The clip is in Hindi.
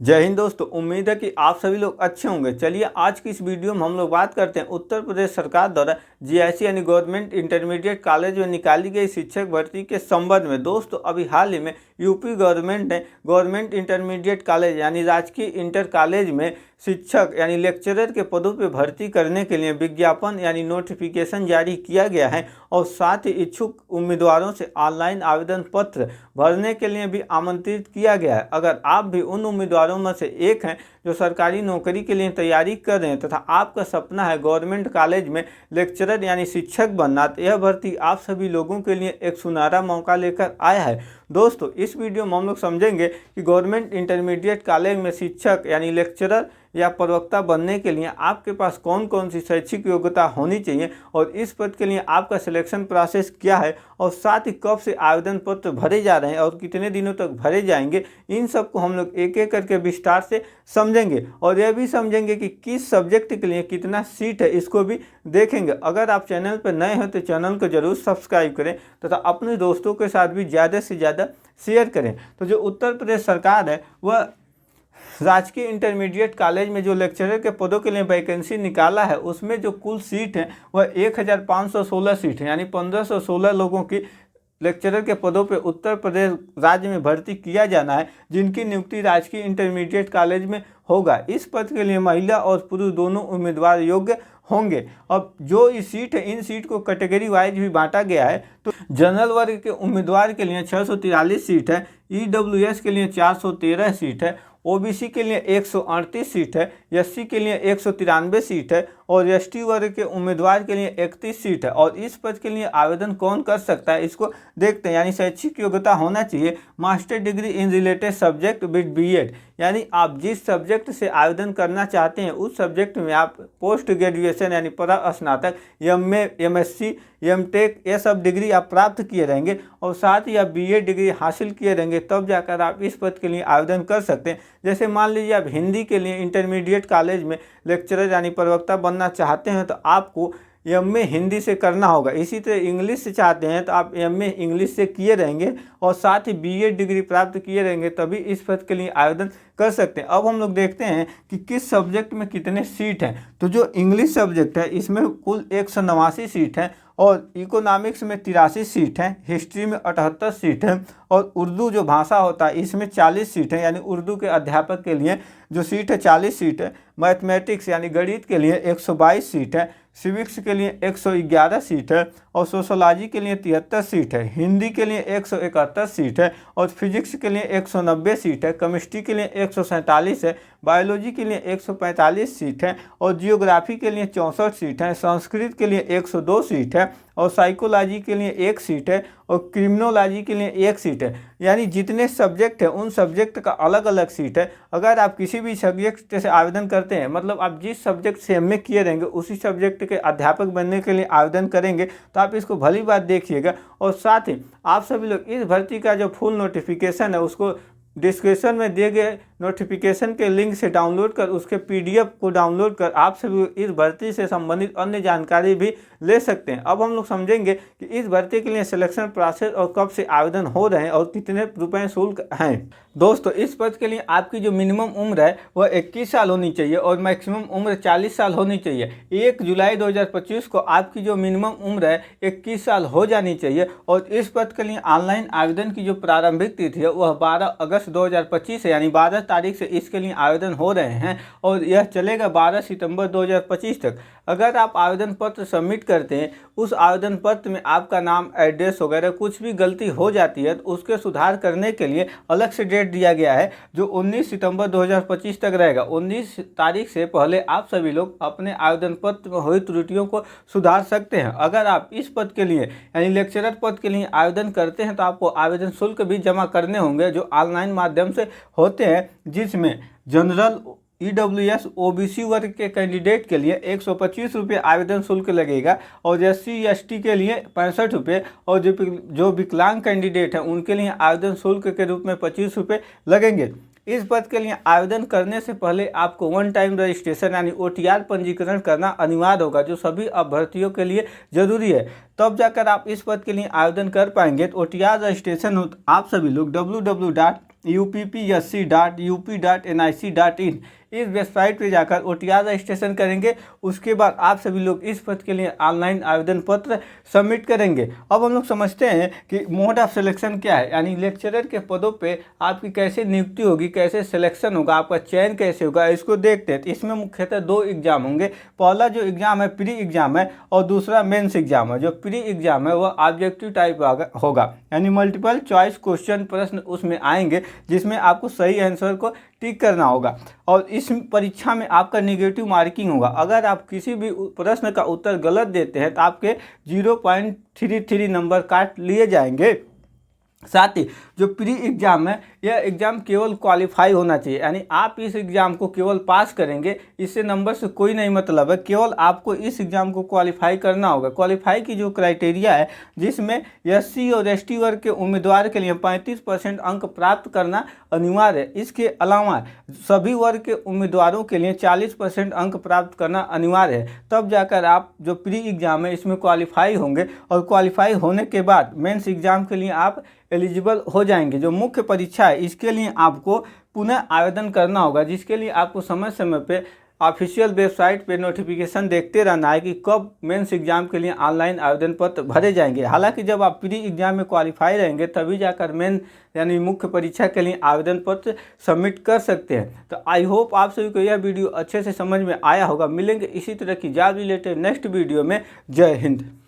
जय हिंद दोस्तों, उम्मीद है कि आप सभी लोग अच्छे होंगे। चलिए आज की इस वीडियो में हम लोग बात करते हैं उत्तर प्रदेश सरकार द्वारा जीआईसी यानी गवर्नमेंट इंटरमीडिएट कॉलेज में निकाली गई शिक्षक भर्ती के संबंध में। दोस्तों अभी हाल ही में यूपी गवर्नमेंट ने गवर्नमेंट इंटरमीडिएट कॉलेज यानी राजकीय इंटर कॉलेज में शिक्षक यानी लेक्चरर के पदों पर भर्ती करने के लिए विज्ञापन यानी नोटिफिकेशन जारी किया गया है और साथ ही इच्छुक उम्मीदवारों से ऑनलाइन आवेदन पत्र भरने के लिए भी आमंत्रित किया गया है। अगर आप भी उन उम्मीदवारों में से एक हैं जो सरकारी नौकरी के लिए तैयारी कर रहे हैं तथा आपका सपना है गवर्नमेंट कॉलेज में लेक्चरर यानी शिक्षक बनना, तो यह भर्ती आप सभी लोगों के लिए एक सुनहरा मौका लेकर आया है। दोस्तों इस वीडियो में हम लोग समझेंगे कि गवर्नमेंट इंटरमीडिएट कॉलेज में शिक्षक यानी लेक्चरर या प्रवक्ता बनने के लिए आपके पास कौन कौन सी शैक्षिक योग्यता होनी चाहिए और इस पद के लिए आपका सिलेक्शन प्रोसेस क्या है और साथ ही कब से आवेदन पत्र भरे जा रहे हैं और कितने दिनों तक भरे जाएंगे, इन सब को हम लोग एक एक करके विस्तार से समझेंगे और यह भी समझेंगे कि किस सब्जेक्ट के लिए कितना सीट है, इसको भी देखेंगे। अगर आप चैनल पर नए हैं तो चैनल को जरूर सब्सक्राइब करें तथा अपने दोस्तों के साथ भी ज़्यादा से ज़्यादा शेयर करें। तो जो उत्तर प्रदेश सरकार है वह राजकीय इंटरमीडिएट कॉलेज में जो लेक्चरर के पदों के लिए वैकेंसी निकाला है उसमें जो कुल सीट है वह 1516 सीट है, यानी 1516 लोगों की लेक्चरर के पदों पर उत्तर प्रदेश राज्य में भर्ती किया जाना है, जिनकी नियुक्ति राजकीय इंटरमीडिएट कॉलेज में होगा। इस पद के लिए महिला और पुरुष दोनों उम्मीदवार योग्य होंगे। अब जो ये सीट है इन सीट को कैटेगरी वाइज भी बांटा गया है। तो जनरल वर्ग के उम्मीदवार के लिए 643 सीट है, ईडब्ल्यूएस के लिए 413 सीट है, ओबीसी के लिए 138 सीट है, एससी के लिए 193 सीट है और एसटी वर्ग के उम्मीदवार के लिए 31 सीट है। और इस पद के लिए आवेदन कौन कर सकता है इसको देखते हैं। यानी शैक्षिक योग्यता होना चाहिए master degree in related subject with BEd, यानी आप जिस सब्जेक्ट से आवेदन करना चाहते हैं उस सब्जेक्ट में आप पोस्ट ग्रेजुएशन यानी स्नातक, एमए, एमएससी, एमटेक ये सब डिग्री आप प्राप्त किए रहेंगे और साथ ही आप बीएड डिग्री हासिल किए रहेंगे, तब जाकर आप इस पद के लिए आवेदन कर सकते हैं। जैसे मान लीजिए आप हिंदी के लिए इंटरमीडिएट कॉलेज में लेक्चरर यानी प्रवक्ता बनना चाहते हैं तो आपको एमए हिंदी से करना होगा। इसी तरह इंग्लिश से चाहते हैं तो आप एमए इंग्लिश से किए रहेंगे और साथ ही बीएड डिग्री प्राप्त किए रहेंगे, तभी इस पद के लिए आवेदन कर सकते हैं। अब हम लोग देखते हैं कि किस सब्जेक्ट में कितने सीट हैं। तो जो इंग्लिश सब्जेक्ट है इसमें कुल 189 सीट हैं और इकोनॉमिक्स में 83 सीट हैं, हिस्ट्री में 78 सीट हैं और उर्दू जो भाषा होता है इसमें 40 सीट हैं, यानी उर्दू के अध्यापक के लिए जो सीट है 40 सीट है। मैथमेटिक्स यानी गणित के लिए 122 सीट है, सिविक्स के लिए 111 सीट है और सोशोलॉजी के लिए 73 सीट है, हिंदी के लिए 171 सीट है और फिजिक्स के लिए 190 सीट है, केमिस्ट्री के लिए 147 है, बायोलॉजी के लिए 145 सीट है और जियोग्राफी के लिए 64 सीट है, संस्कृत के लिए 102 सीट है और साइकोलॉजी के लिए 1 सीट है और क्रिमिनोलॉजी के लिए 1 सीट है। यानी जितने सब्जेक्ट हैं उन सब्जेक्ट का अलग अलग सीट है। अगर आप किसी भी सब्जेक्ट से आवेदन करते हैं, मतलब आप जिस सब्जेक्ट से एमए किए रहेंगे उसी सब्जेक्ट के अध्यापक बनने के लिए आवेदन करेंगे, तो आप इसको भली बात देखिएगा। और साथ ही आप सभी लोग इस भर्ती का जो फुल नोटिफिकेशन है उसको डिस्क्रिप्शन में दिए गए नोटिफिकेशन के लिंक से डाउनलोड कर उसके पीडीएफ को डाउनलोड कर आप सभी इस भर्ती से संबंधित अन्य जानकारी भी ले सकते हैं। अब हम लोग समझेंगे कि इस भर्ती के लिए सिलेक्शन प्रोसेस और कब से आवेदन हो रहे हैं और कितने रुपए शुल्क हैं। दोस्तों इस पद के लिए आपकी जो मिनिमम उम्र है वह 21 साल होनी चाहिए और मैक्सिमम उम्र 40 साल होनी चाहिए। 1 जुलाई 2025 को आपकी जो मिनिमम उम्र है 21 साल हो जानी चाहिए और इस पद के लिए ऑनलाइन आवेदन की जो प्रारंभिक तिथि है वह 12 अगस्त 2025 है, यानी 12 तारीख से इसके लिए आवेदन हो रहे हैं और यह चलेगा 12 सितंबर 2025 तक। अगर आप आवेदन पत्र सबमिट करते हैं, उस आवेदन पत्र में आपका नाम, एड्रेस वगैरह कुछ भी गलती हो जाती है तो उसके सुधार करने के लिए अलग से डेट दिया गया है जो 19 सितंबर 2025 तक रहेगा। 19 तारीख से पहले आप सभी लोग अपने आवेदन पत्र में हुई त्रुटियों को सुधार सकते हैं। अगर आप इस पद के लिए यानी लेक्चरर पद के लिए आवेदन करते हैं तो आपको आवेदन शुल्क भी जमा करने होंगे जो ऑनलाइन माध्यम से होते हैं, जिसमें जनरल, ईडब्ल्यूएस, ओबीसी वर्ग के कैंडिडेट के लिए 125 रुपये आवेदन शुल्क लगेगा और एससी एसटी के लिए 65 रुपये और जो विकलांग कैंडिडेट हैं उनके लिए आवेदन शुल्क के रूप में 25 रुपये लगेंगे। इस पद के लिए आवेदन करने से पहले आपको वन टाइम रजिस्ट्रेशन यानी ओटीआर पंजीकरण करना अनिवार्य होगा, जो सभी अभ्यर्थियों के लिए जरूरी है। तब जाकर आप इस पद के लिए आवेदन कर पाएंगे। तो ओटीआर रजिस्ट्रेशन हो आप सभी लोग www UPPSC.UP.NIC.in इस वेबसाइट पे जाकर OTR रजिस्ट्रेशन करेंगे। उसके बाद आप सभी लोग इस पद के लिए ऑनलाइन आवेदन पत्र सबमिट करेंगे। अब हम लोग समझते हैं कि मोड ऑफ सिलेक्शन क्या है, यानी लेक्चरर के पदों पे आपकी कैसे नियुक्ति होगी, कैसे सिलेक्शन होगा, आपका चयन कैसे होगा, इसको देखते हैं। तो इसमें मुख्यतः 2 एग्जाम होंगे। पहला जो एग्जाम है प्री एग्जाम है और दूसरा मेंस एग्जाम है। जो प्री एग्जाम है वह ऑब्जेक्टिव टाइप होगा, यानी मल्टीपल चॉइस क्वेश्चन प्रश्न उसमें आएंगे जिसमें आपको सही आंसर को टिक करना होगा। और इस परीक्षा में आपका नेगेटिव मार्किंग होगा। अगर आप किसी भी प्रश्न का उत्तर गलत देते हैं तो आपके 0.33 नंबर काट लिए जाएंगे। साथ ही जो प्री एग्जाम है यह एग्ज़ाम केवल क्वालिफाई होना चाहिए, यानी आप इस एग्ज़ाम को केवल पास करेंगे, इससे नंबर से कोई नहीं मतलब है। केवल आपको इस एग्ज़ाम को क्वालिफाई करना होगा। क्वालिफाई की जो क्राइटेरिया है जिसमें SC और ST वर्ग के उम्मीदवार के लिए 35% अंक प्राप्त करना अनिवार्य है। इसके अलावा सभी वर्ग के उम्मीदवारों के लिए 40% अंक प्राप्त करना अनिवार्य है। तब जाकर आप जो प्री एग्ज़ाम है इसमें क्वालिफाई होंगे और क्वालिफाई होने के बाद मेंस एग्ज़ाम के लिए आप एलिजिबल हो जाएंगे। जो मुख्य परीक्षा है इसके लिए आपको पुनः आवेदन करना होगा, जिसके लिए आपको समय समय पे ऑफिशियल वेबसाइट पे नोटिफिकेशन देखते रहना है कि कब मेंस एग्जाम के लिए ऑनलाइन आवेदन पत्र भरे जाएंगे। हालांकि जब आप प्री एग्जाम में क्वालिफाई रहेंगे तभी जाकर मेन यानी मुख्य परीक्षा के लिए आवेदन पत्र सबमिट कर सकते हैं। तो आई होप आप सभी को यह वीडियो अच्छे से समझ में आया होगा। मिलेंगे इसी तरह की जॉब रिलेटेड नेक्स्ट वीडियो में। जय हिंद।